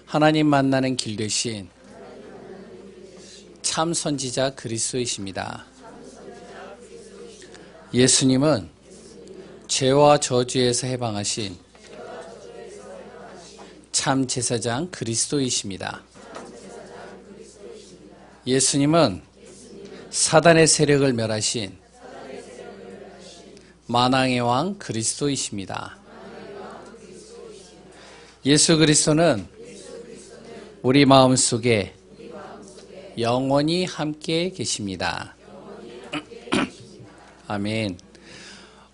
하나님 만나는 길 되신 참 선지자 그리스도이십니다. 예수님은 죄와 저주에서 해방하신 참 제사장 그리스도이십니다. 예수님은 사단의 세력을 멸하신 만왕의 왕 그리스도이십니다. 예수 그리스도는 우리 마음속에 영원히 함께 계십니다. 아멘.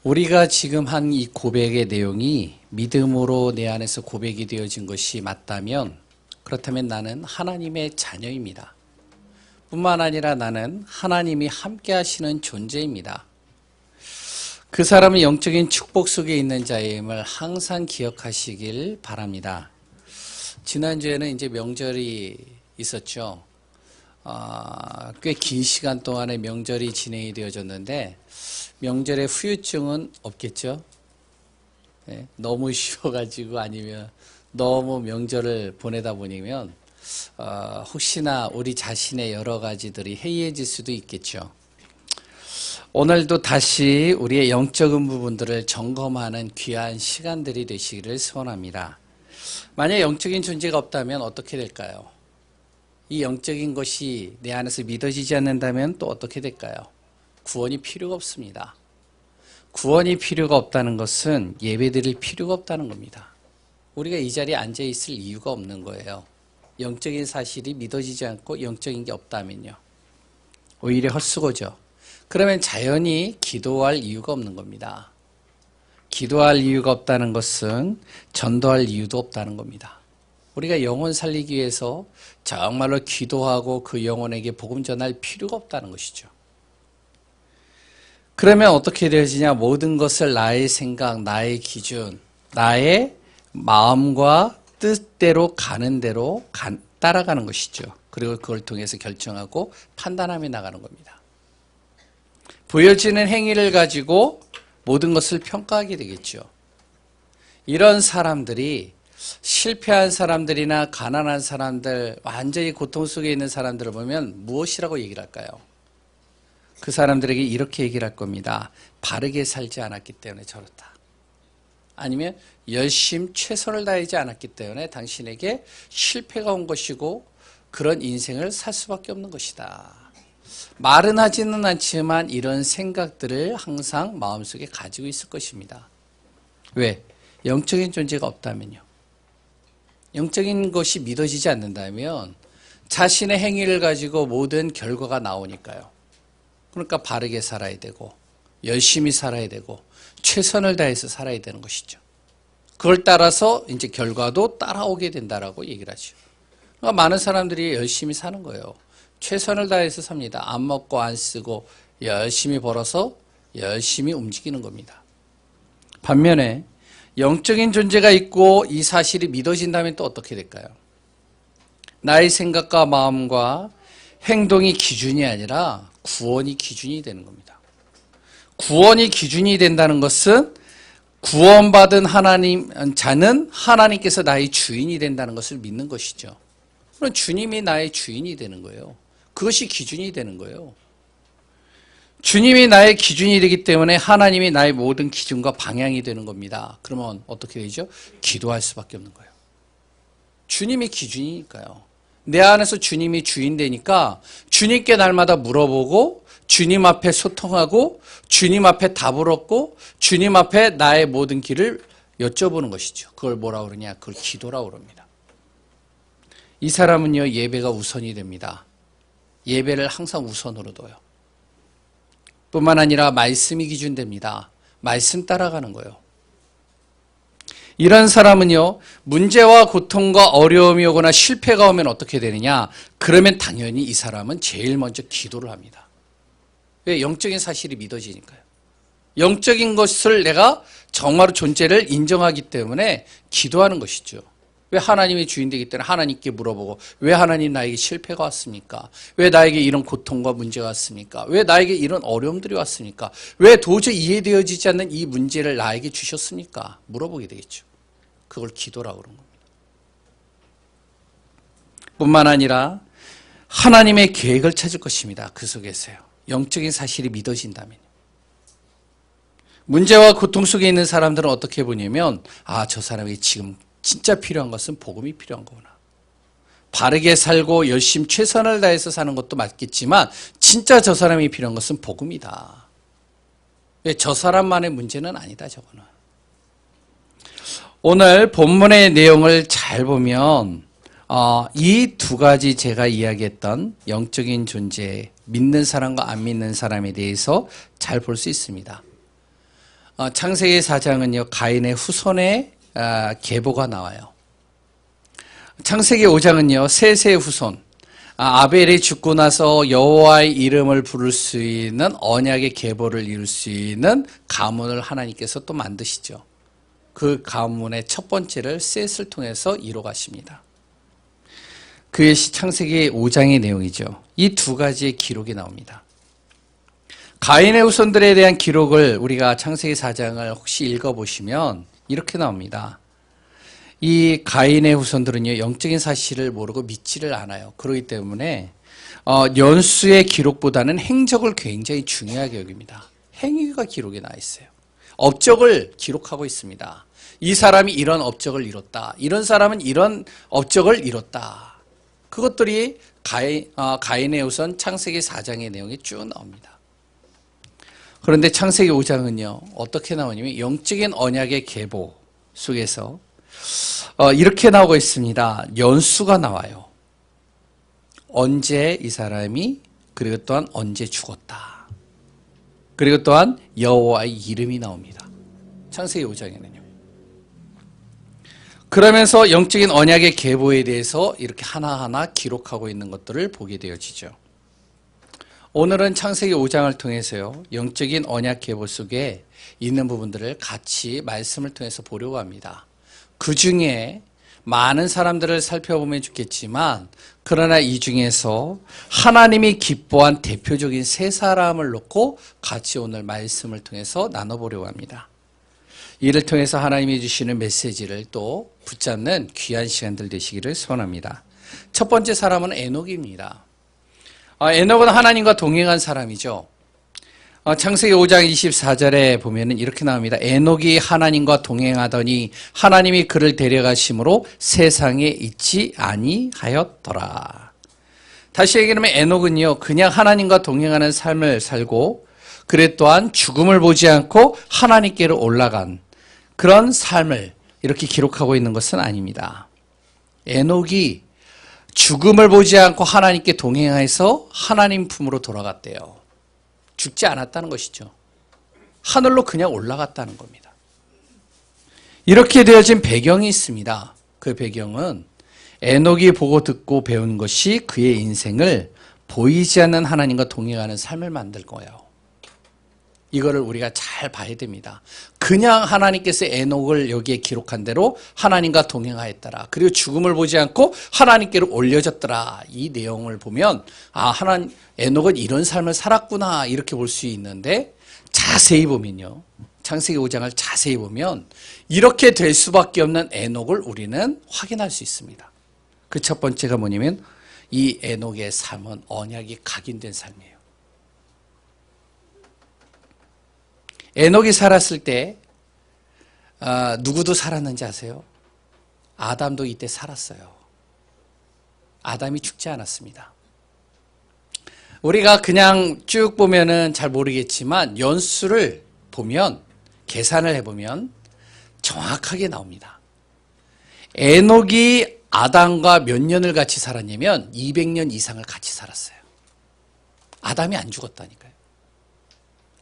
우리가 지금 한 이 고백의 내용이 믿음으로 내 안에서 고백이 되어진 것이 맞다면, 그렇다면 나는 하나님의 자녀입니다. 뿐만 아니라 나는 하나님이 함께 하시는 존재입니다. 그 사람은 영적인 축복 속에 있는 자임을 항상 기억하시길 바랍니다. 지난주에는 이제 명절이 있었죠. 꽤 긴 시간 동안에 명절이 진행이 되어졌는데, 명절의 후유증은 없겠죠? 네, 너무 쉬워가지고 아니면 너무 명절을 보내다 보니면 혹시나 우리 자신의 여러 가지들이 해이해질 수도 있겠죠. 오늘도 다시 우리의 영적인 부분들을 점검하는 귀한 시간들이 되시기를 소원합니다. 만약 영적인 존재가 없다면 어떻게 될까요? 이 영적인 것이 내 안에서 믿어지지 않는다면 또 어떻게 될까요? 구원이 필요가 없습니다. 구원이 필요가 없다는 것은 예배드릴 필요가 없다는 겁니다. 우리가 이 자리에 앉아 있을 이유가 없는 거예요. 영적인 사실이 믿어지지 않고 영적인 게 없다면요. 오히려 헛수고죠. 그러면 자연히 기도할 이유가 없는 겁니다. 기도할 이유가 없다는 것은 전도할 이유도 없다는 겁니다. 우리가 영혼 살리기 위해서 정말로 기도하고 그 영혼에게 복음 전할 필요가 없다는 것이죠. 그러면 어떻게 되어지냐? 모든 것을 나의 생각, 나의 기준, 나의 마음과 뜻대로 가는 대로 따라가는 것이죠. 그리고 그걸 통해서 결정하고 판단하며 나가는 겁니다. 보여지는 행위를 가지고 모든 것을 평가하게 되겠죠. 이런 사람들이 실패한 사람들이나 가난한 사람들, 완전히 고통 속에 있는 사람들을 보면 무엇이라고 얘기를 할까요? 그 사람들에게 이렇게 얘기를 할 겁니다. 바르게 살지 않았기 때문에 저렇다. 아니면 열심히 최선을 다하지 않았기 때문에 당신에게 실패가 온 것이고 그런 인생을 살 수밖에 없는 것이다. 말은 하지는 않지만 이런 생각들을 항상 마음속에 가지고 있을 것입니다. 왜? 영적인 존재가 없다면요. 영적인 것이 믿어지지 않는다면 자신의 행위를 가지고 모든 결과가 나오니까요. 그러니까 바르게 살아야 되고 열심히 살아야 되고 최선을 다해서 살아야 되는 것이죠. 그걸 따라서 이제 결과도 따라오게 된다라고 얘기를 하죠. 그러니까 많은 사람들이 열심히 사는 거예요. 최선을 다해서 삽니다. 안 먹고 안 쓰고 열심히 벌어서 열심히 움직이는 겁니다. 반면에 영적인 존재가 있고 이 사실이 믿어진다면 또 어떻게 될까요? 나의 생각과 마음과 행동이 기준이 아니라 구원이 기준이 되는 겁니다. 구원이 기준이 된다는 것은 구원받은 자는 하나님께서 나의 주인이 된다는 것을 믿는 것이죠. 그럼 주님이 나의 주인이 되는 거예요. 그것이 기준이 되는 거예요. 주님이 나의 기준이 되기 때문에 하나님이 나의 모든 기준과 방향이 되는 겁니다. 그러면 어떻게 되죠? 기도할 수밖에 없는 거예요. 주님이 기준이니까요. 내 안에서 주님이 주인 되니까 주님께 날마다 물어보고 주님 앞에 소통하고 주님 앞에 답을 얻고 주님 앞에 나의 모든 길을 여쭤보는 것이죠. 그걸 뭐라고 그러냐? 그걸 기도라고 그럽니다. 이 사람은요, 예배가 우선이 됩니다. 예배를 항상 우선으로 둬요. 뿐만 아니라 말씀이 기준됩니다. 말씀 따라가는 거예요. 이런 사람은요, 문제와 고통과 어려움이 오거나 실패가 오면 어떻게 되느냐? 그러면 당연히 이 사람은 제일 먼저 기도를 합니다. 왜? 영적인 사실이 믿어지니까요. 영적인 것을 내가 정말로 존재를 인정하기 때문에 기도하는 것이죠. 왜? 하나님이 주인되기 때문에 하나님께 물어보고, 왜 하나님 나에게 실패가 왔습니까? 왜 나에게 이런 고통과 문제가 왔습니까? 왜 나에게 이런 어려움들이 왔습니까? 왜 도저히 이해되어지지 않는 이 문제를 나에게 주셨습니까? 물어보게 되겠죠. 그걸 기도라고 그런 겁니다. 뿐만 아니라 하나님의 계획을 찾을 것입니다. 그 속에서요. 영적인 사실이 믿어진다면. 문제와 고통 속에 있는 사람들은 어떻게 보냐면 저 사람이 지금 진짜 필요한 것은 복음이 필요한 거구나. 바르게 살고 열심히 최선을 다해서 사는 것도 맞겠지만 진짜 저 사람이 필요한 것은 복음이다. 왜? 저 사람만의 문제는 아니다, 저거는. 오늘 본문의 내용을 잘 보면 이 두 가지 제가 이야기했던 영적인 존재, 믿는 사람과 안 믿는 사람에 대해서 잘 볼 수 있습니다. 창세기 4장은요, 가인의 후손의 계보가 나와요. 창세기 5장은요, 셋의 후손, 아벨이 죽고 나서 여호와의 이름을 부를 수 있는 언약의 계보를 이룰 수 있는 가문을 하나님께서 또 만드시죠. 그 가문의 첫 번째를 셋을 통해서 이뤄 가십니다. 그것이 창세기 5장의 내용이죠. 이 두 가지의 기록이 나옵니다. 가인의 후손들에 대한 기록을 우리가 창세기 4장을 혹시 읽어보시면 이렇게 나옵니다. 이 가인의 후손들은요, 영적인 사실을 모르고 믿지를 않아요. 그렇기 때문에 연수의 기록보다는 행적을 굉장히 중요하게 여깁니다. 행위가 기록에 나와 있어요. 업적을 기록하고 있습니다. 이 사람이 이런 업적을 이뤘다. 이런 사람은 이런 업적을 이뤘다. 그것들이 가인의 후손 창세기 4장의 내용이 쭉 나옵니다. 그런데 창세기 5장은요, 어떻게 나오냐면 영적인 언약의 계보 속에서 이렇게 나오고 있습니다. 연수가 나와요. 언제 이 사람이, 그리고 또한 언제 죽었다. 그리고 또한 여호와의 이름이 나옵니다. 창세기 5장에는요. 그러면서 영적인 언약의 계보에 대해서 이렇게 하나하나 기록하고 있는 것들을 보게 되어지죠. 오늘은 창세기 5장을 통해서요, 영적인 언약 계보 속에 있는 부분들을 같이 말씀을 통해서 보려고 합니다. 그 중에 많은 사람들을 살펴보면 좋겠지만, 그러나 이 중에서 하나님이 기뻐한 대표적인 세 사람을 놓고 같이 오늘 말씀을 통해서 나눠보려고 합니다. 이를 통해서 하나님이 주시는 메시지를 또 붙잡는 귀한 시간들 되시기를 소원합니다. 첫 번째 사람은 에녹입니다. 에녹은 하나님과 동행한 사람이죠. 창세기 5장 24절에 보면은 이렇게 나옵니다. 에녹이 하나님과 동행하더니 하나님이 그를 데려가심으로 세상에 있지 아니하였더라. 다시 얘기하면 에녹은요, 그냥 하나님과 동행하는 삶을 살고, 그래 또한 죽음을 보지 않고 하나님께로 올라간 그런 삶을 이렇게 기록하고 있는 것은 아닙니다. 에녹이 죽음을 보지 않고 하나님께 동행해서 하나님 품으로 돌아갔대요. 죽지 않았다는 것이죠. 하늘로 그냥 올라갔다는 겁니다. 이렇게 되어진 배경이 있습니다. 그 배경은 에녹이 보고 듣고 배운 것이 그의 인생을 보이지 않는 하나님과 동행하는 삶을 만들 거예요. 이거를 우리가 잘 봐야 됩니다. 그냥 하나님께서 에녹을 여기에 기록한 대로 하나님과 동행하였더라. 그리고 죽음을 보지 않고 하나님께로 올려졌더라. 이 내용을 보면 에녹은 이런 삶을 살았구나 이렇게 볼 수 있는데, 자세히 보면요, 창세기 5장을 자세히 보면 이렇게 될 수밖에 없는 에녹을 우리는 확인할 수 있습니다. 그 첫 번째가 뭐냐면 이 에녹의 삶은 언약이 각인된 삶이에요. 에녹이 살았을 때 누구도 살았는지 아세요? 아담도 이때 살았어요. 아담이 죽지 않았습니다. 우리가 그냥 쭉 보면은 잘 모르겠지만 연수를 보면, 계산을 해보면 정확하게 나옵니다. 에녹이 아담과 몇 년을 같이 살았냐면 200년 이상을 같이 살았어요. 아담이 안 죽었다니까요.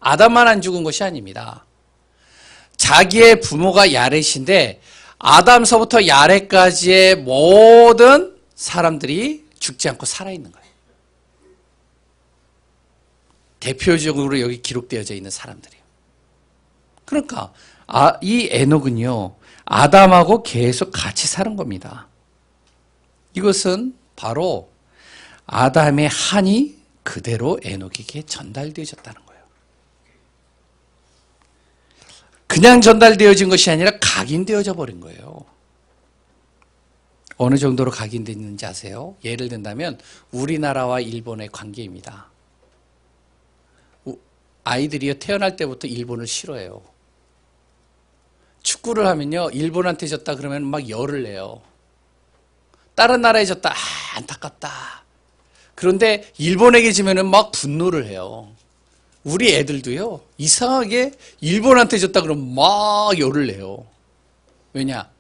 아담만 안 죽은 것이 아닙니다. 자기의 부모가 야렛인데 아담서부터 야렛까지의 모든 사람들이 죽지 않고 살아있는 거예요. 대표적으로 여기 기록되어져 있는 사람들이에요. 그러니까 이 에녹은요, 아담하고 계속 같이 사는 겁니다. 이것은 바로 아담의 한이 그대로 에녹에게 전달되어졌다는 거예요. 그냥 전달되어진 것이 아니라 각인되어져 버린 거예요. 어느 정도로 각인되어 있는지 아세요? 예를 든다면 우리나라와 일본의 관계입니다. 아이들이요 태어날 때부터 일본을 싫어해요. 축구를 하면요 일본한테 졌다 그러면 막 열을 내요. 다른 나라에 졌다 안타깝다. 그런데 일본에게 지면은 막 분노를 해요. 우리 애들도요 이상하게 일본한테 졌다 그러면 막 열을 내요. 왜냐?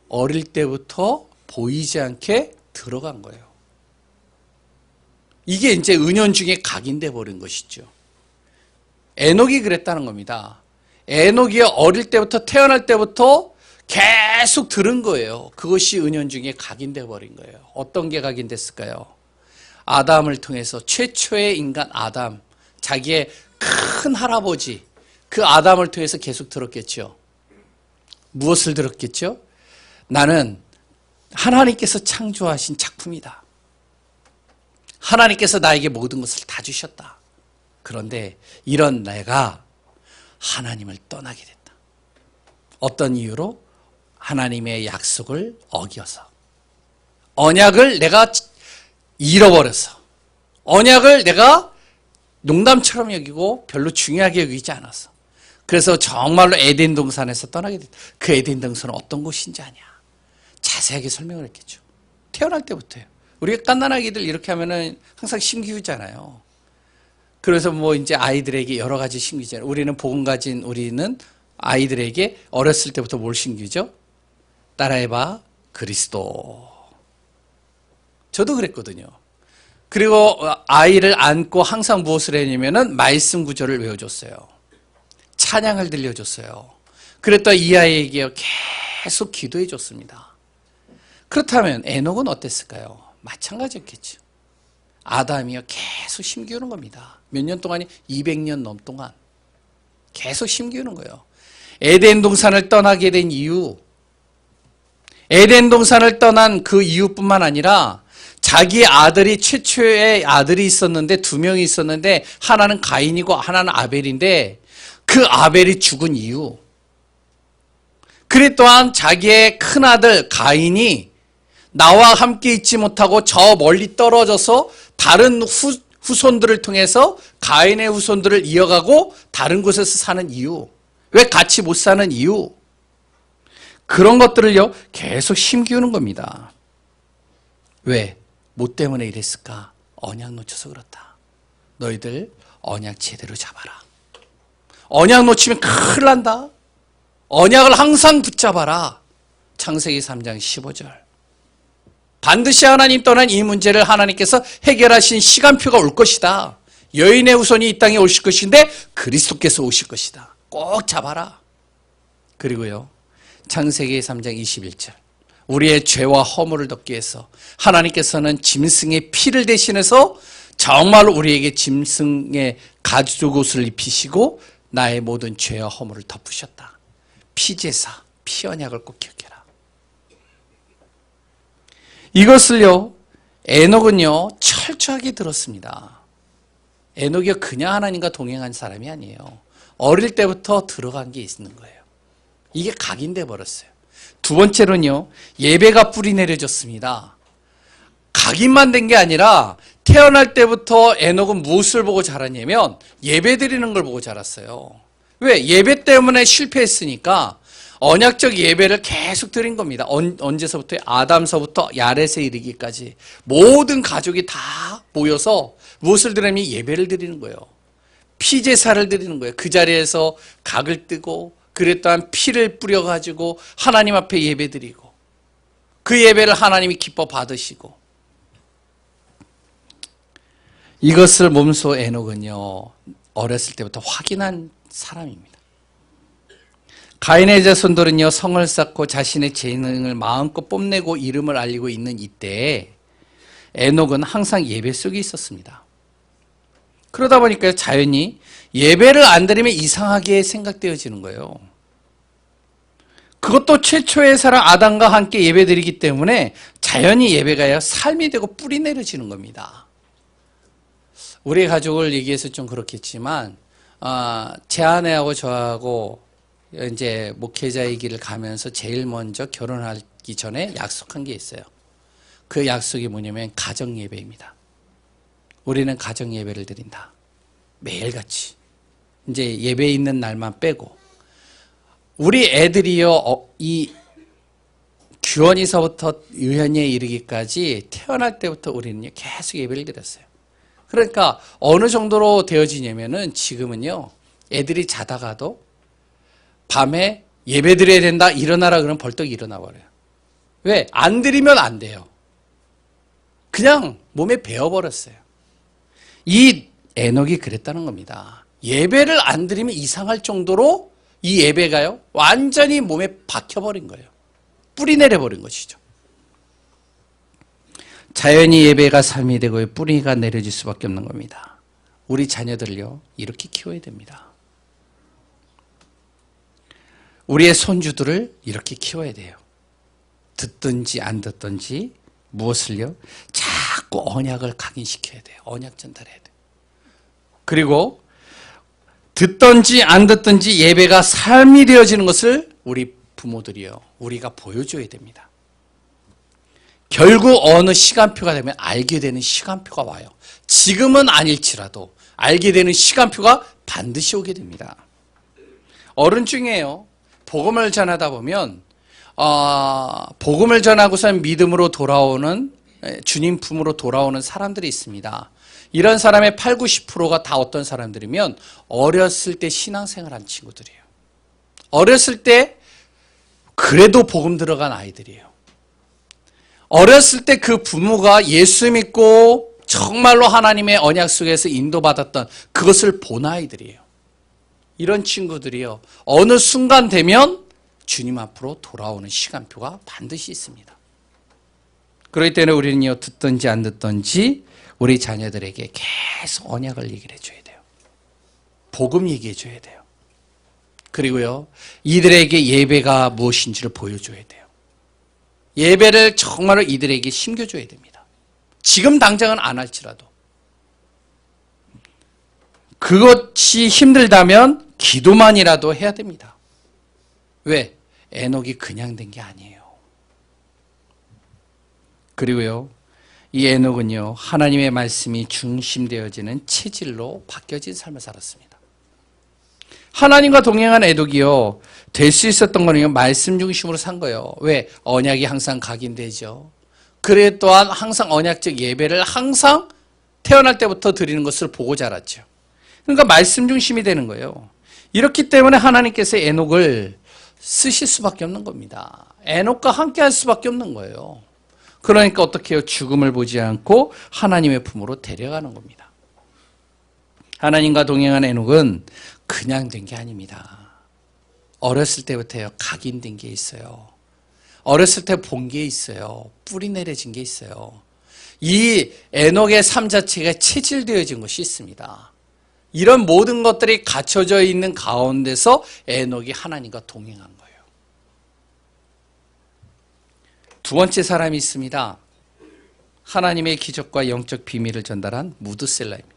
어릴 때부터 보이지 않게 들어간 거예요. 이게 이제 은연중에 각인돼 버린 것이죠. 에녹이 그랬다는 겁니다. 에녹이 어릴 때부터 태어날 때부터 계속 들은 거예요. 그것이 은연중에 각인돼 버린 거예요. 어떤 게 각인됐을까요? 아담을 통해서 최초의 인간 아담, 자기의 큰 할아버지 그 아담을 통해서 계속 들었겠죠. 무엇을 들었겠죠? 나는 하나님께서 창조하신 작품이다. 하나님께서 나에게 모든 것을 다 주셨다. 그런데 이런 내가 하나님을 떠나게 됐다. 어떤 이유로? 하나님의 약속을 어겨서. 언약을 내가 잃어버려서. 언약을 내가 농담처럼 여기고 별로 중요하게 여기지 않아서. 그래서 정말로 에덴 동산에서 떠나게 됐다. 그 에덴 동산은 어떤 곳인지 아냐? 자세하게 설명을 했겠죠. 태어날 때부터요. 우리가 갓난아기들 이렇게 하면은 항상 심기우잖아요. 그래서 뭐 이제 아이들에게 여러 가지 심기잖아요. 우리는 복음 가진 우리는 아이들에게 어렸을 때부터 뭘 심기죠? 따라해봐. 그리스도. 저도 그랬거든요. 그리고 아이를 안고 항상 무엇을 했냐면은 말씀 구절을 외워줬어요. 찬양을 들려줬어요. 그랬더니 이 아이에게 계속 기도해 줬습니다. 그렇다면 에녹은 어땠을까요? 마찬가지였겠죠. 아담이요 계속 심기우는 겁니다. 몇 년 동안이 200년 넘동안 계속 심기우는 거예요. 에덴 동산을 떠나게 된 이유, 에덴 동산을 떠난 그 이유뿐만 아니라 자기 아들이 최초의 아들이 있었는데 2명이 있었는데 하나는 가인이고 하나는 아벨인데 그 아벨이 죽은 이유, 그리 또한 자기의 큰아들 가인이 나와 함께 있지 못하고 저 멀리 떨어져서 다른 후손들을 통해서 가인의 후손들을 이어가고 다른 곳에서 사는 이유, 왜 같이 못 사는 이유, 그런 것들을요 계속 심기우는 겁니다. 왜? 뭐 때문에 이랬을까? 언약 놓쳐서 그렇다. 너희들 언약 제대로 잡아라. 언약 놓치면 큰일 난다. 언약을 항상 붙잡아라. 창세기 3장 15절. 반드시 하나님 떠난 이 문제를 하나님께서 해결하신 시간표가 올 것이다. 여인의 후손이 이 땅에 오실 것인데 그리스도께서 오실 것이다. 꼭 잡아라. 그리고요 창세기 3장 21절. 우리의 죄와 허물을 덮기 위해서 하나님께서는 짐승의 피를 대신해서 정말로 우리에게 짐승의 가죽옷을 입히시고 나의 모든 죄와 허물을 덮으셨다. 피제사, 피언약을 꼭 기억해라. 이것을요 에녹은요 철저하게 들었습니다. 에녹이 그냥 하나님과 동행한 사람이 아니에요. 어릴 때부터 들어간 게 있는 거예요. 이게 각인돼 버렸어요. 두 번째로는요 예배가 뿌리 내려졌습니다. 각인만 된 게 아니라 태어날 때부터 에녹은 무엇을 보고 자랐냐면 예배 드리는 걸 보고 자랐어요. 왜? 예배 때문에 실패했으니까 언약적 예배를 계속 드린 겁니다. 언제서부터? 아담서부터 야렛에 이르기까지 모든 가족이 다 모여서 무엇을 드리냐면 예배를 드리는 거예요. 피제사를 드리는 거예요. 그 자리에서 각을 뜨고 그랬더니 피를 뿌려가지고 하나님 앞에 예배 드리고 그 예배를 하나님이 기뻐 받으시고, 이것을 몸소 에녹은요 어렸을 때부터 확인한 사람입니다. 가인의 자손들은요 성을 쌓고 자신의 재능을 마음껏 뽐내고 이름을 알리고 있는 이때에 에녹은 항상 예배 속에 있었습니다. 그러다 보니까 자연히 예배를 안 드리면 이상하게 생각되어지는 거예요. 그것도 최초의 사람 아담과 함께 예배 드리기 때문에 자연히 예배가 삶이 되고 뿌리 내려지는 겁니다. 우리 가족을 얘기해서 좀 그렇겠지만 제 아내하고 저하고 이제 목회자의 길을 가면서 제일 먼저 결혼하기 전에 약속한 게 있어요. 그 약속이 뭐냐면 가정 예배입니다. 우리는 가정 예배를 드린다. 매일같이. 이제 예배 있는 날만 빼고. 우리 애들이요, 이 규원이서부터 유현이에 이르기까지 태어날 때부터 우리는 계속 예배를 드렸어요. 그러니까 어느 정도로 되어지냐면은 지금은요, 애들이 자다가도 밤에 예배 드려야 된다, 일어나라 그러면 벌떡 일어나 버려요. 왜? 안 드리면 안 돼요. 그냥 몸에 배어버렸어요. 이 에녹이 그랬다는 겁니다. 예배를 안 드리면 이상할 정도로 이 예배가요, 완전히 몸에 박혀버린 거예요. 뿌리 내려버린 것이죠. 자연히 예배가 삶이 되고 뿌리가 내려질 수밖에 없는 겁니다. 우리 자녀들을요, 이렇게 키워야 됩니다. 우리의 손주들을 이렇게 키워야 돼요. 듣든지 안 듣든지 무엇을요? 자꾸 언약을 각인시켜야 돼요. 언약 전달해야 돼요. 그리고 듣든지 안 듣든지 예배가 삶이 되어지는 것을 우리 부모들이요, 우리가 보여줘야 됩니다. 결국 어느 시간표가 되면 알게 되는 시간표가 와요. 지금은 아닐지라도 알게 되는 시간표가 반드시 오게 됩니다. 어른 중에요, 복음을 전하다 보면 복음을 전하고선 믿음으로 돌아오는, 주님 품으로 돌아오는 사람들이 있습니다. 이런 사람의 8, 90%가 다 어떤 사람들이면 어렸을 때 신앙생활한 친구들이에요. 어렸을 때 그래도 복음 들어간 아이들이에요. 어렸을 때 그 부모가 예수 믿고 정말로 하나님의 언약 속에서 인도받았던 그것을 본 아이들이에요. 이런 친구들이요, 어느 순간 되면 주님 앞으로 돌아오는 시간표가 반드시 있습니다. 그렇기 때문에 우리는요, 듣든지 안 듣든지 우리 자녀들에게 계속 언약을 얘기를 해줘야 돼요. 복음 얘기해 줘야 돼요. 그리고요, 이들에게 예배가 무엇인지를 보여줘야 돼요. 예배를 정말로 이들에게 심겨줘야 됩니다. 지금 당장은 안 할지라도. 그것이 힘들다면 기도만이라도 해야 됩니다. 왜? 에녹이 그냥 된 게 아니에요. 그리고요, 이 에녹은요, 하나님의 말씀이 중심되어지는 체질로 바뀌어진 삶을 살았습니다. 하나님과 동행한 에녹이요, 될 수 있었던 거는요, 말씀 중심으로 산 거예요. 왜? 언약이 항상 각인되죠. 그래 또한 항상 언약적 예배를 항상 태어날 때부터 드리는 것을 보고 자랐죠. 그러니까 말씀 중심이 되는 거예요. 이렇기 때문에 하나님께서 에녹을 쓰실 수밖에 없는 겁니다. 에녹과 함께 할 수밖에 없는 거예요. 그러니까 어떻게 해요? 죽음을 보지 않고 하나님의 품으로 데려가는 겁니다. 하나님과 동행한 에녹은 그냥 된 게 아닙니다. 어렸을 때부터요, 각인된 게 있어요. 어렸을 때 본 게 있어요. 뿌리 내려진 게 있어요. 이 에녹의 삶 자체가 체질되어진 것이 있습니다. 이런 모든 것들이 갖춰져 있는 가운데서 에녹이 하나님과 동행한 거예요. 두 번째 사람이 있습니다. 하나님의 기적과 영적 비밀을 전달한 무드셀라입니다.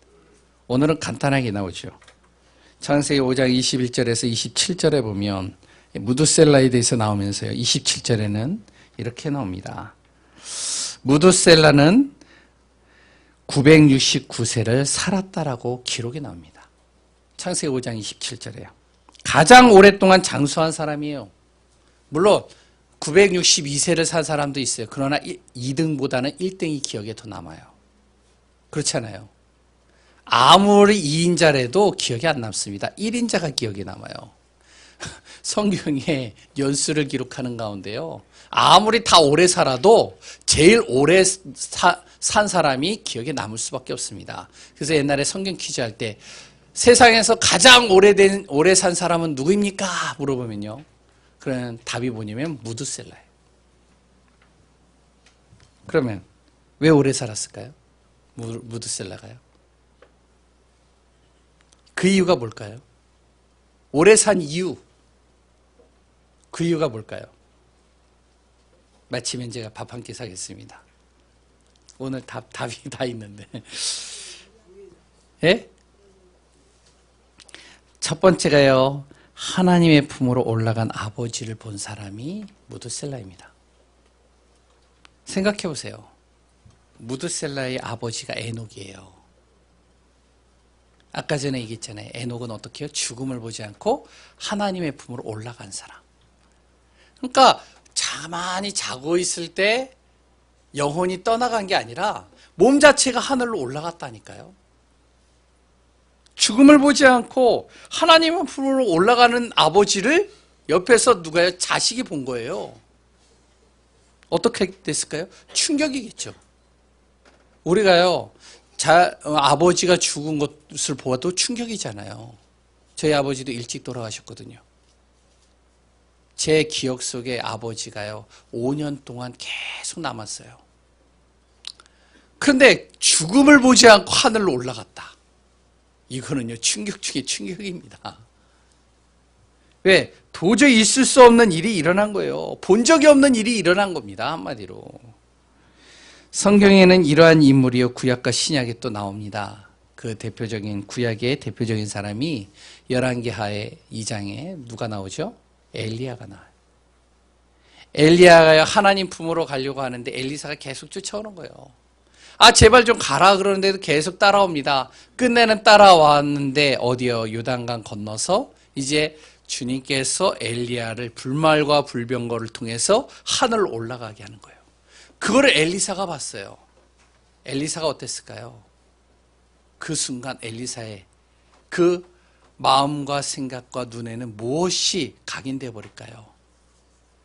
오늘은 간단하게 나오죠. 창세기 5장 21절에서 27절에 보면 무드셀라에 대해서 나오면서요, 27절에는 이렇게 나옵니다. 무드셀라는 969세를 살았다라고 기록이 나옵니다. 창세기 5장 27절에요. 가장 오랫동안 장수한 사람이에요. 물론 962세를 산 사람도 있어요. 그러나 2등보다는 1등이 기억에 더 남아요. 그렇잖아요. 아무리 2인자라도 기억이 안 남습니다. 1인자가 기억에 남아요. 성경에 연수를 기록하는 가운데요, 아무리 다 오래 살아도 제일 오래 산 사람이 기억에 남을 수밖에 없습니다. 그래서 옛날에 성경 퀴즈 할 때 세상에서 가장 오래 산 사람은 누구입니까? 물어보면요, 그러면 답이 뭐냐면 무드셀라예요. 그러면 왜 오래 살았을까요? 무드셀라가요? 그 이유가 뭘까요? 오래 산 이유, 그 이유가 뭘까요? 마치면 제가 밥 한 끼 사겠습니다. 오늘 답이 다 있는데. 예? 첫 번째가요, 하나님의 품으로 올라간 아버지를 본 사람이 무드셀라입니다. 생각해 보세요. 무드셀라의 아버지가 에녹이에요. 아까 전에 얘기했잖아요. 에녹은 어떻게 해요? 죽음을 보지 않고 하나님의 품으로 올라간 사람. 그러니까 가만히 자고 있을 때 영혼이 떠나간 게 아니라 몸 자체가 하늘로 올라갔다니까요. 죽음을 보지 않고 하나님의 품으로 올라가는 아버지를 옆에서 누가요? 자식이 본 거예요. 어떻게 됐을까요? 충격이겠죠. 우리가요, 아버지가 죽은 것을 보아도 충격이잖아요. 저희 아버지도 일찍 돌아가셨거든요. 제 기억 속에 아버지가요, 5년 동안 계속 남았어요. 그런데 죽음을 보지 않고 하늘로 올라갔다. 이거는요, 충격 중에 충격입니다. 왜? 도저히 있을 수 없는 일이 일어난 거예요. 본 적이 없는 일이 일어난 겁니다. 한마디로. 성경에는 이러한 인물이요, 구약과 신약에 또 나옵니다. 그 대표적인, 구약의 대표적인 사람이 열왕기하의 2장에 누가 나오죠? 엘리야가 나와요. 엘리야가 하나님 품으로 가려고 하는데 엘리사가 계속 쫓아오는 거예요. 아, 제발 좀 가라 그러는데도 계속 따라옵니다. 끝내는 따라왔는데 어디요? 요단강 건너서 이제 주님께서 엘리야를 불말과 불병거를 통해서 하늘로 올라가게 하는 거예요. 그거를 엘리사가 봤어요. 엘리사가 어땠을까요? 그 순간 엘리사의 그 마음과 생각과 눈에는 무엇이 각인되어 버릴까요?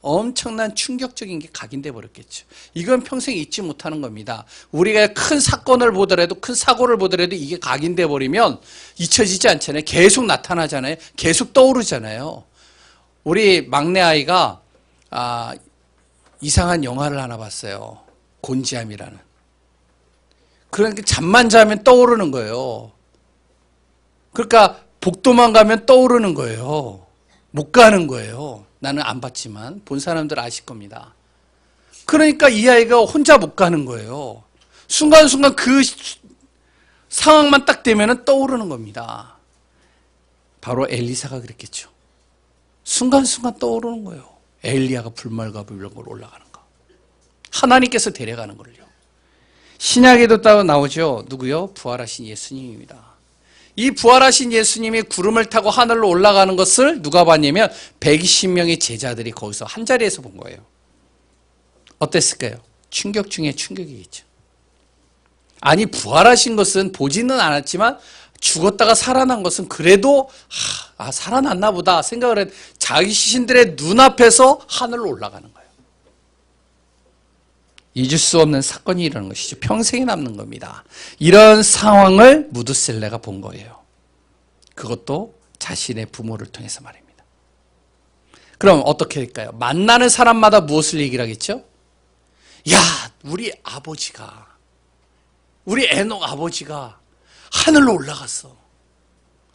엄청난 충격적인 게 각인되어 버렸겠죠. 이건 평생 잊지 못하는 겁니다. 우리가 큰 사건을 보더라도, 큰 사고를 보더라도 이게 각인되어 버리면 잊혀지지 않잖아요. 계속 나타나잖아요. 계속 떠오르잖아요. 우리 막내 아이가 이상한 영화를 하나 봤어요. 곤지암이라는. 그러니까 잠만 자면 떠오르는 거예요. 그러니까 복도만 가면 떠오르는 거예요. 못 가는 거예요. 나는 안 봤지만 본 사람들 아실 겁니다. 그러니까 이 아이가 혼자 못 가는 거예요. 순간순간 그 상황만 딱 되면 떠오르는 겁니다. 바로 엘리사가 그랬겠죠. 순간순간 떠오르는 거예요. 엘리야가 불말과 불병거로 올라가는 거. 하나님께서 데려가는 걸요. 신약에도 따로 나오죠. 누구요? 부활하신 예수님입니다. 이 부활하신 예수님이 구름을 타고 하늘로 올라가는 것을 누가 봤냐면 120명의 제자들이 거기서 한자리에서 본 거예요. 어땠을까요? 충격 중에 충격이겠죠. 아니, 부활하신 것은 보지는 않았지만 죽었다가 살아난 것은 그래도 살아났나 보다 생각을 했. 자기 시신들의 눈앞에서 하늘로 올라가는 거예요. 잊을 수 없는 사건이 일어나는 것이죠. 평생이 남는 겁니다. 이런 상황을 무드셀라가 본 거예요. 그것도 자신의 부모를 통해서 말입니다. 그럼 어떻게 될까요? 만나는 사람마다 무엇을 얘기를 하겠죠? 야, 우리 에녹 아버지가 하늘로 올라갔어.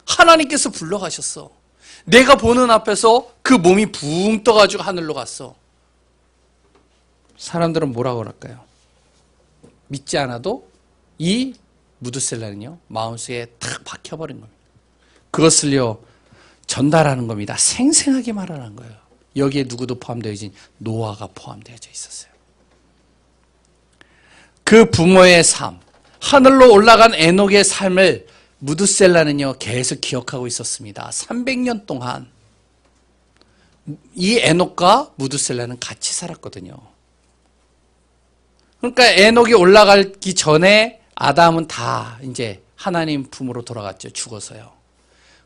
하나님께서 불러가셨어. 내가 보는 앞에서 그 몸이 붕 떠가지고 하늘로 갔어. 사람들은 뭐라고 할까요? 믿지 않아도 이 무드셀라는요, 마음속에 탁 박혀버린 겁니다. 그것을요, 전달하는 겁니다. 생생하게 말하는 거예요. 여기에 누구도 포함되어진 노아가 포함되어져 있었어요. 그 부모의 삶, 하늘로 올라간 에녹의 삶을 무드셀라는요, 계속 기억하고 있었습니다. 300년 동안 이 에녹과 무드셀라는 같이 살았거든요. 그러니까 에녹이 올라가기 전에 아담은 다 이제 하나님 품으로 돌아갔죠. 죽어서요.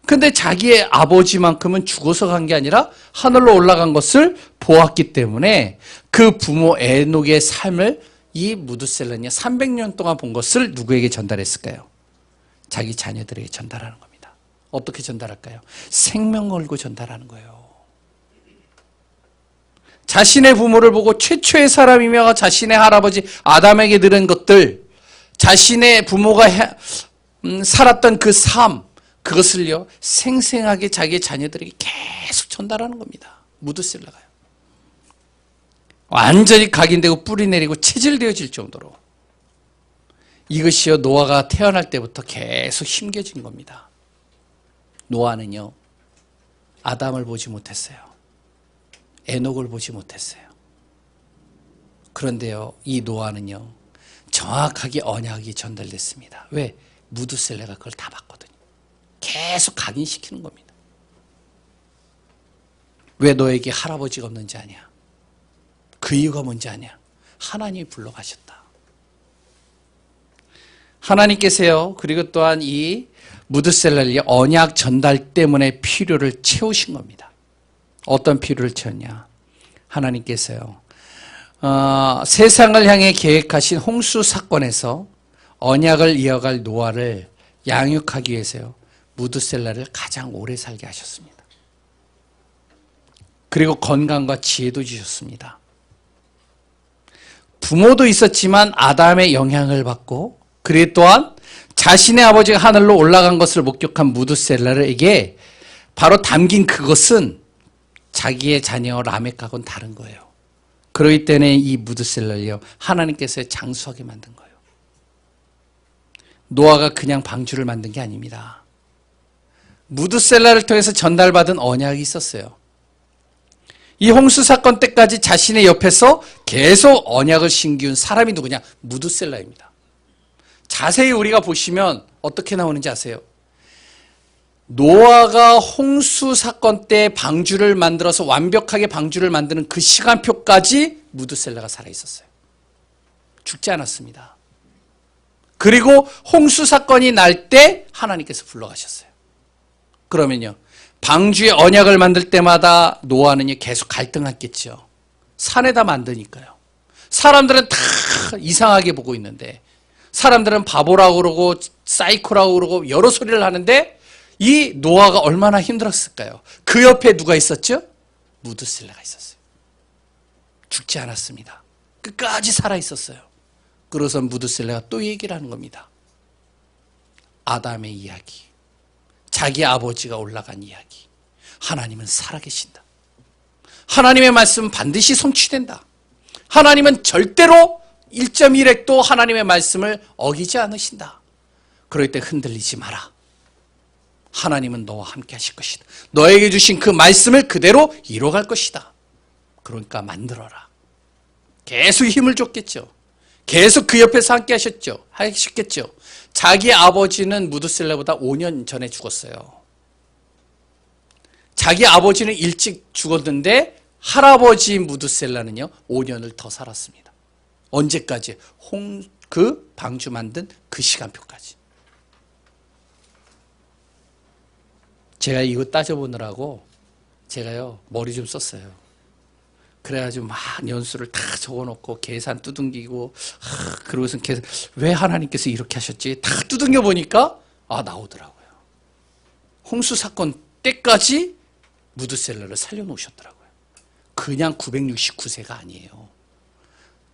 근데 자기의 아버지만큼은 죽어서 간 게 아니라 하늘로 올라간 것을 보았기 때문에 그 부모 에녹의 삶을 이 무드셀라는 300년 동안 본 것을 누구에게 전달했을까요? 자기 자녀들에게 전달하는 겁니다. 어떻게 전달할까요? 생명 걸고 전달하는 거예요. 자신의 부모를 보고 최초의 사람이며 자신의 할아버지 아담에게 들은 것들, 자신의 부모가 살았던 그 삶, 그것을요, 생생하게 자기의 자녀들에게 계속 전달하는 겁니다. 무드셀라가요. 완전히 각인되고 뿌리 내리고 체질되어질 정도로. 이것이요, 노아가 태어날 때부터 계속 심겨진 겁니다. 노아는요, 아담을 보지 못했어요. 에녹을 보지 못했어요. 그런데요, 이 노아는요, 정확하게 언약이 전달됐습니다. 왜? 무드셀레가 그걸 다 봤거든요. 계속 각인시키는 겁니다. 왜 너에게 할아버지가 없는지 아냐? 그 이유가 뭔지 아냐? 하나님이 불러가셨다. 하나님께서요, 그리고 또한 이 무드셀라의 언약 전달 때문에 필요를 채우신 겁니다. 어떤 필요를 채웠냐? 하나님께서요, 세상을 향해 계획하신 홍수 사건에서 언약을 이어갈 노아를 양육하기 위해서요, 무드셀라를 가장 오래 살게 하셨습니다. 그리고 건강과 지혜도 주셨습니다. 부모도 있었지만 아담의 영향을 받고, 그리고 또한 자신의 아버지가 하늘로 올라간 것을 목격한 무드셀라에게 바로 담긴 그것은 자기의 자녀 라멕하고는 다른 거예요. 그렇기 때문에 이 무드셀라를요, 하나님께서 장수하게 만든 거예요. 노아가 그냥 방주를 만든 게 아닙니다. 무드셀라를 통해서 전달받은 언약이 있었어요. 이 홍수 사건 때까지 자신의 옆에서 계속 언약을 신기운 사람이 누구냐? 무드셀라입니다. 자세히 우리가 보시면 어떻게 나오는지 아세요? 노아가 홍수 사건 때 방주를 만들어서 완벽하게 방주를 만드는 그 시간표까지 무드셀라가 살아있었어요. 죽지 않았습니다. 그리고 홍수 사건이 날 때 하나님께서 불러가셨어요. 그러면요, 방주의 언약을 만들 때마다 노아는요, 계속 갈등했겠죠. 산에다 만드니까요. 사람들은 다 이상하게 보고 있는데, 사람들은 바보라고 그러고 사이코라고 그러고 여러 소리를 하는데, 이 노아가 얼마나 힘들었을까요? 그 옆에 누가 있었죠? 무드셀라가 있었어요. 죽지 않았습니다. 끝까지 살아있었어요. 그래서 무드셀라가 또 얘기를 하는 겁니다. 아담의 이야기, 자기 아버지가 올라간 이야기. 하나님은 살아계신다. 하나님의 말씀은 반드시 성취된다. 하나님은 절대로 1.1핵도 하나님의 말씀을 어기지 않으신다. 그럴 때 흔들리지 마라. 하나님은 너와 함께 하실 것이다. 너에게 주신 그 말씀을 그대로 이뤄갈 것이다. 그러니까 만들어라. 계속 힘을 줬겠죠. 계속 그 옆에서 함께 하셨겠죠. 자기 아버지는 무드셀라보다 5년 전에 죽었어요. 자기 아버지는 일찍 죽었는데 할아버지 무드셀라는요, 5년을 더 살았습니다. 언제까지? 그 방주 만든 그 시간표까지. 제가 이거 따져보느라고 제가요, 머리 좀 썼어요. 그래가지고 막 연수를 다 적어놓고 계산 두둥기고, 그러고서 계산, 왜 하나님께서 이렇게 하셨지? 다 두둥겨 보니까 나오더라고요. 홍수 사건 때까지 무드셀라를 살려놓으셨더라고요. 그냥 969세가 아니에요.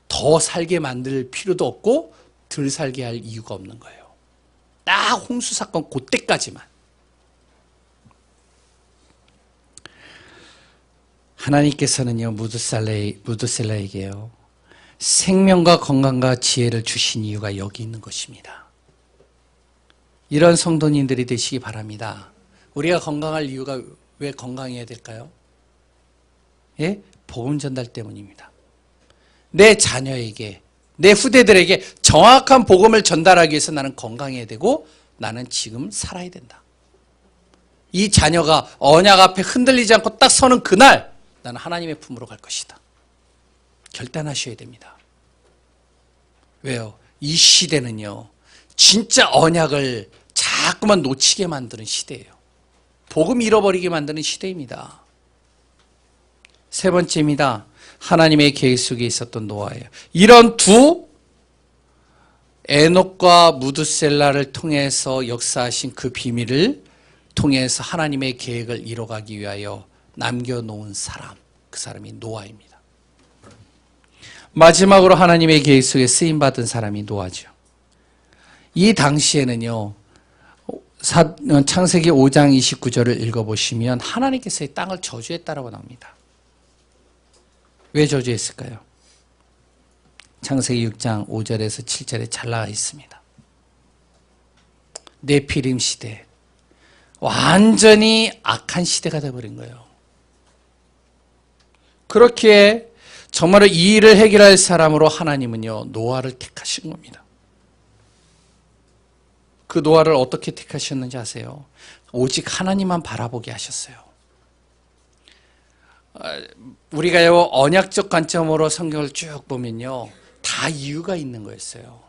더 살게 만들 필요도 없고 덜 살게 할 이유가 없는 거예요. 딱 홍수 사건 그때까지만. 하나님께서는요, 무드셀라에게요, 생명과 건강과 지혜를 주신 이유가 여기 있는 것입니다. 이런 성도님들이 되시기 바랍니다. 우리가 건강할 이유가 왜 건강해야 될까요? 예? 복음 전달 때문입니다. 내 자녀에게, 내 후대들에게 정확한 복음을 전달하기 위해서 나는 건강해야 되고, 나는 지금 살아야 된다. 이 자녀가 언약 앞에 흔들리지 않고 딱 서는 그날, 나는 하나님의 품으로 갈 것이다. 결단하셔야 됩니다. 왜요? 이 시대는요, 진짜 언약을 자꾸만 놓치게 만드는 시대예요. 복음 잃어버리게 만드는 시대입니다. 세 번째입니다. 하나님의 계획 속에 있었던 노아예요. 이런 두 에녹과 무드셀라를 통해서 역사하신 그 비밀을 통해서 하나님의 계획을 이뤄가기 위하여 남겨놓은 사람, 그 사람이 노아입니다. 마지막으로 하나님의 계획 속에 쓰임받은 사람이 노아죠. 이 당시에는요, 창세기 5장 29절을 읽어보시면 하나님께서 이 땅을 저주했다라고 나옵니다. 왜 저주했을까요? 창세기 6장 5절에서 7절에 잘 나와 있습니다. 네피림 시대, 완전히 악한 시대가 되어버린 거예요. 그렇게 정말로 이 일을 해결할 사람으로 하나님은요, 노아를 택하신 겁니다. 그 노아를 어떻게 택하셨는지 아세요? 오직 하나님만 바라보게 하셨어요. 우리가요, 언약적 관점으로 성경을 쭉 보면요, 다 이유가 있는 거였어요.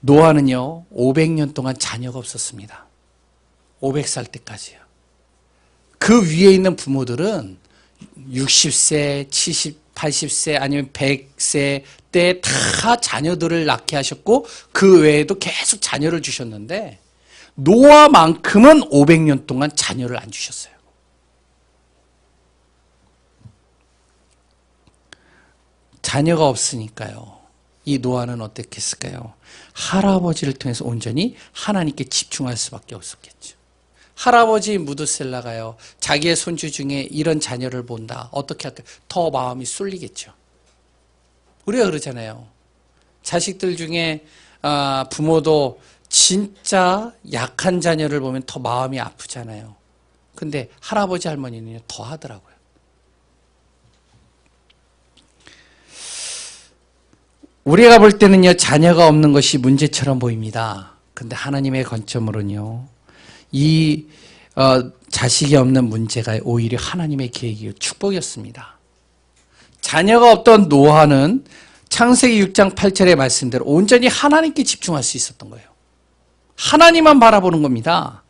노아는요, 500년 동안 자녀가 없었습니다. 500살 때까지요. 그 위에 있는 부모들은 60세, 70, 80세 아니면 100세 때 다 자녀들을 낳게 하셨고 그 외에도 계속 자녀를 주셨는데 노아만큼은 500년 동안 자녀를 안 주셨어요. 자녀가 없으니까요. 이 노아는 어떻게 했을까요? 할아버지를 통해서 온전히 하나님께 집중할 수밖에 없었겠죠. 할아버지 무드셀라가요, 자기의 손주 중에 이런 자녀를 본다. 어떻게 할까요? 더 마음이 쏠리겠죠. 우리가 그러잖아요. 자식들 중에 부모도 진짜 약한 자녀를 보면 더 마음이 아프잖아요. 근데 할아버지 할머니는 더 하더라고요. 우리가 볼 때는요, 자녀가 없는 것이 문제처럼 보입니다. 근데 하나님의 관점으로는요, 이 자식이 없는 문제가 오히려 하나님의 계획이고 축복이었습니다. 자녀가 없던 노아는 창세기 6장 8절의 말씀대로 온전히 하나님께 집중할 수 있었던 거예요. 하나님만 바라보는 겁니다.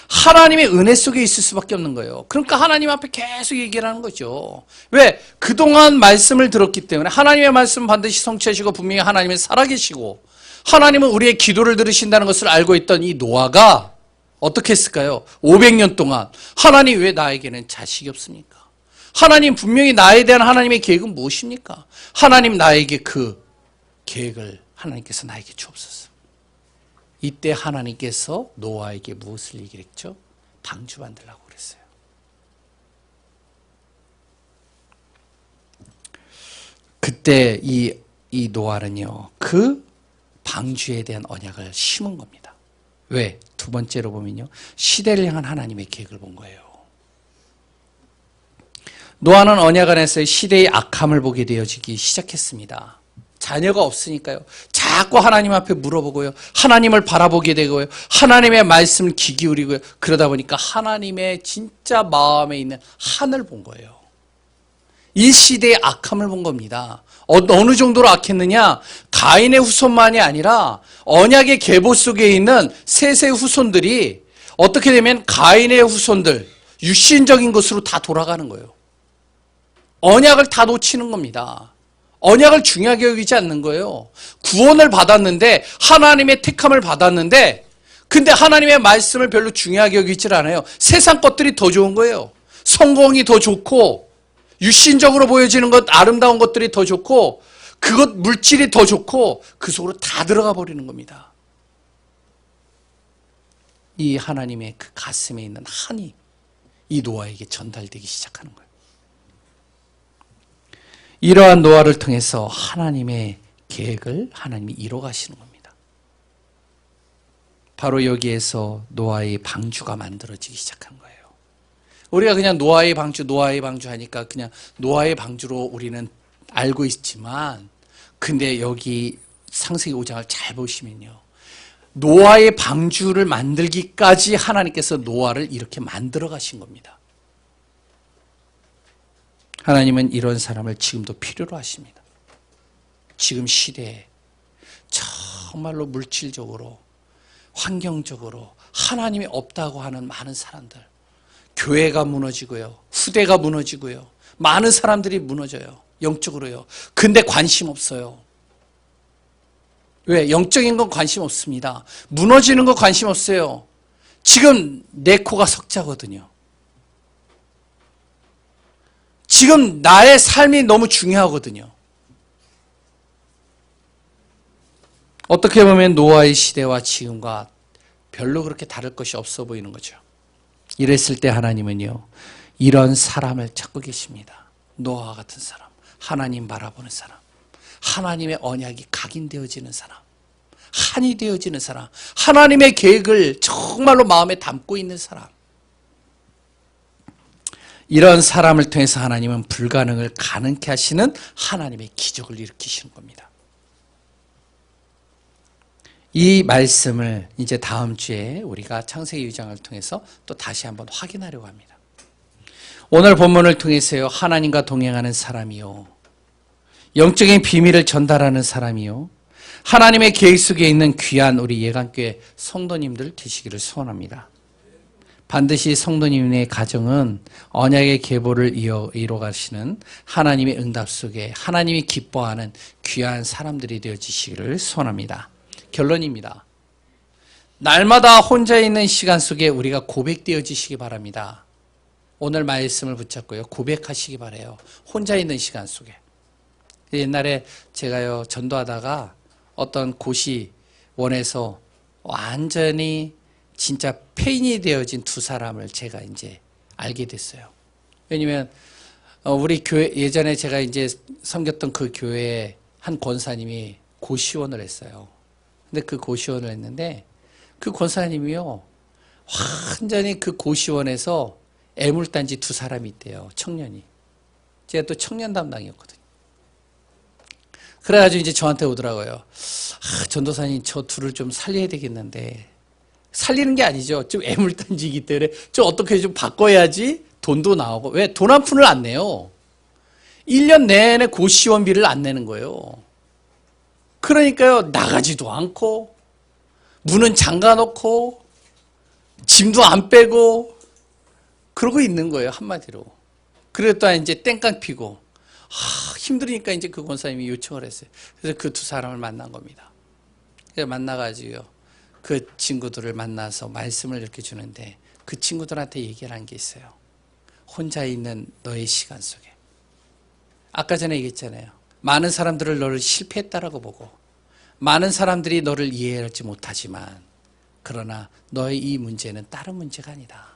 하나님의 은혜 속에 있을 수밖에 없는 거예요. 그러니까 하나님 앞에 계속 얘기를 하는 거죠. 왜? 그동안 말씀을 들었기 때문에 하나님의 말씀은 반드시 성취하시고 분명히 하나님은 살아계시고 하나님은 우리의 기도를 들으신다는 것을 알고 있던 이 노아가 어떻게 했을까요? 500년 동안 하나님 왜 나에게는 자식이 없습니까? 하나님 분명히 나에 대한 하나님의 계획은 무엇입니까? 하나님 나에게 그 계획을 하나님께서 나에게 주옵소서. 이때 하나님께서 노아에게 무엇을 얘기를 했죠? 방주 만들라고 그랬어요. 그때 이 노아는요, 그 방주에 대한 언약을 심은 겁니다. 왜? 두 번째로 보면요, 시대를 향한 하나님의 계획을 본 거예요. 노아는 언약 안에서 시대의 악함을 보게 되어지기 시작했습니다. 자녀가 없으니까요, 자꾸 하나님 앞에 물어보고요, 하나님을 바라보게 되고요, 하나님의 말씀을 귀 기울이고요, 그러다 보니까 하나님의 진짜 마음에 있는 한을 본 거예요. 이 시대의 악함을 본 겁니다. 어느 정도로 악했느냐? 가인의 후손만이 아니라 언약의 계보 속에 있는 셋의 후손들이 어떻게 되면 가인의 후손들, 육신적인 것으로 다 돌아가는 거예요. 언약을 다 놓치는 겁니다. 언약을 중요하게 여기지 않는 거예요. 구원을 받았는데, 하나님의 택함을 받았는데, 근데 하나님의 말씀을 별로 중요하게 여기질 않아요. 세상 것들이 더 좋은 거예요. 성공이 더 좋고, 육신적으로 보여지는 것, 아름다운 것들이 더 좋고, 그것 물질이 더 좋고, 그 속으로 다 들어가 버리는 겁니다. 이 하나님의 그 가슴에 있는 한이 이 노아에게 전달되기 시작하는 거예요. 이러한 노아를 통해서 하나님의 계획을 하나님이 이뤄가시는 겁니다. 바로 여기에서 노아의 방주가 만들어지기 시작한 거예요. 우리가 그냥 노아의 방주 하니까 그냥 노아의 방주로 우리는 알고 있지만, 근데 여기 창세기 5장을 잘 보시면요, 노아의 방주를 만들기까지 하나님께서 노아를 이렇게 만들어 가신 겁니다. 하나님은 이런 사람을 지금도 필요로 하십니다. 지금 시대에 정말로 물질적으로, 환경적으로 하나님이 없다고 하는 많은 사람들, 교회가 무너지고요, 후대가 무너지고요, 많은 사람들이 무너져요, 영적으로요. 근데 관심 없어요. 왜? 영적인 건 관심 없습니다. 무너지는 거 관심 없어요. 지금 내 코가 석자거든요. 지금 나의 삶이 너무 중요하거든요. 어떻게 보면 노아의 시대와 지금과 별로 그렇게 다를 것이 없어 보이는 거죠. 이랬을 때 하나님은요, 이런 사람을 찾고 계십니다. 노아와 같은 사람, 하나님 바라보는 사람, 하나님의 언약이 각인되어지는 사람, 한이 되어지는 사람, 하나님의 계획을 정말로 마음에 담고 있는 사람. 이런 사람을 통해서 하나님은 불가능을 가능케 하시는 하나님의 기적을 일으키시는 겁니다. 이 말씀을 이제 다음 주에 우리가 창세기 2장을 통해서 또 다시 한번 확인하려고 합니다. 오늘 본문을 통해서요, 하나님과 동행하는 사람이요, 영적인 비밀을 전달하는 사람이요, 하나님의 계획 속에 있는 귀한 우리 예강교회 성도님들 되시기를 소원합니다. 반드시 성도님의 가정은 언약의 계보를 이뤄가시는 하나님의 응답 속에 하나님이 기뻐하는 귀한 사람들이 되어지시기를 소원합니다. 결론입니다. 날마다 혼자 있는 시간 속에 우리가 고백되어지시기 바랍니다. 오늘 말씀을 붙잡고요, 고백하시기 바라요. 혼자 있는 시간 속에. 옛날에 제가요, 전도하다가 어떤 고시원에서 완전히 진짜 폐인이 되어진 두 사람을 제가 이제 알게 됐어요. 왜냐면 우리 교회, 예전에 제가 이제 섬겼던 그 교회에 한 권사님이 고시원을 했어요. 근데 그 고시원을 했는데 그 권사님이요, 완전히 그 고시원에서 애물단지 두 사람이 있대요. 청년이. 제가 또 청년 담당이었거든요. 그래가지고 이제 저한테 오더라고요. 전도사님, 저 둘을 좀 살려야 되겠는데. 살리는 게 아니죠. 좀 애물단지이기 때문에 좀 어떻게 좀 바꿔야지 돈도 나오고. 왜? 돈 한 푼을 안 내요. 1년 내내 고시원비를 안 내는 거예요. 그러니까요, 나가지도 않고, 문은 잠가놓고, 짐도 안 빼고, 그러고 있는 거예요, 한마디로. 그리고 또 이제 땡깡 피고, 힘드니까 이제 그 권사님이 요청을 했어요. 그래서 그 두 사람을 만난 겁니다. 그래서 만나가지고요, 그 친구들을 만나서 말씀을 이렇게 주는데, 그 친구들한테 얘기를 한 게 있어요. 혼자 있는 너의 시간 속에. 아까 전에 얘기했잖아요. 많은 사람들을 너를 실패했다라고 보고, 많은 사람들이 너를 이해하지 못하지만, 그러나 너의 이 문제는 다른 문제가 아니다.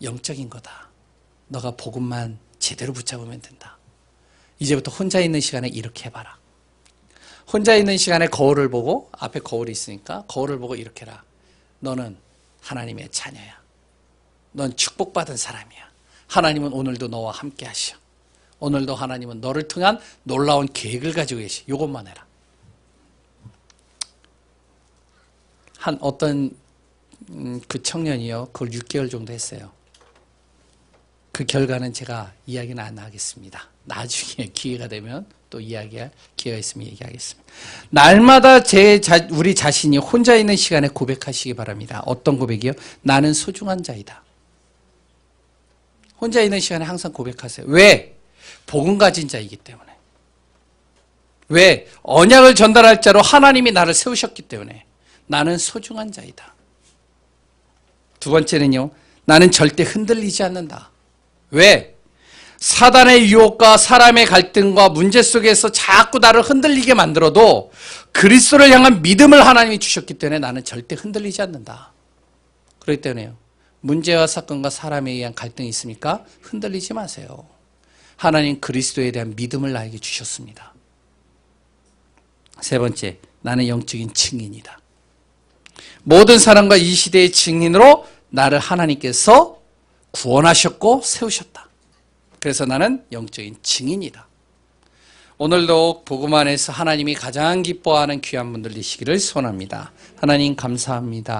영적인 거다. 너가 복음만 제대로 붙잡으면 된다. 이제부터 혼자 있는 시간에 이렇게 해봐라. 혼자 있는 시간에 거울을 보고, 앞에 거울이 있으니까 거울을 보고 이렇게 해라. 너는 하나님의 자녀야. 넌 축복받은 사람이야. 하나님은 오늘도 너와 함께 하셔. 오늘도 하나님은 너를 통한 놀라운 계획을 가지고 계시. 이것만 해라. 한 어떤 그 청년이요, 그걸 6개월 정도 했어요. 그 결과는 제가 이야기는 안 하겠습니다. 나중에 기회가 되면 또 이야기할 기회가 있으면 얘기하겠습니다. 날마다 우리 자신이 혼자 있는 시간에 고백하시기 바랍니다. 어떤 고백이요? 나는 소중한 자이다. 혼자 있는 시간에 항상 고백하세요. 왜? 복음 가진 자이기 때문에. 왜? 언약을 전달할 자로 하나님이 나를 세우셨기 때문에. 나는 소중한 자이다. 두 번째는요, 나는 절대 흔들리지 않는다. 왜? 사단의 유혹과 사람의 갈등과 문제 속에서 자꾸 나를 흔들리게 만들어도 그리스도를 향한 믿음을 하나님이 주셨기 때문에 나는 절대 흔들리지 않는다. 그렇기 때문에요, 문제와 사건과 사람에 의한 갈등이 있습니까? 흔들리지 마세요. 하나님 그리스도에 대한 믿음을 나에게 주셨습니다. 세 번째, 나는 영적인 증인이다. 모든 사람과 이 시대의 증인으로 나를 하나님께서 구원하셨고 세우셨다. 그래서 나는 영적인 증인이다. 오늘도 복음 안에서 하나님이 가장 기뻐하는 귀한 분들 되시기를 소원합니다. 하나님 감사합니다.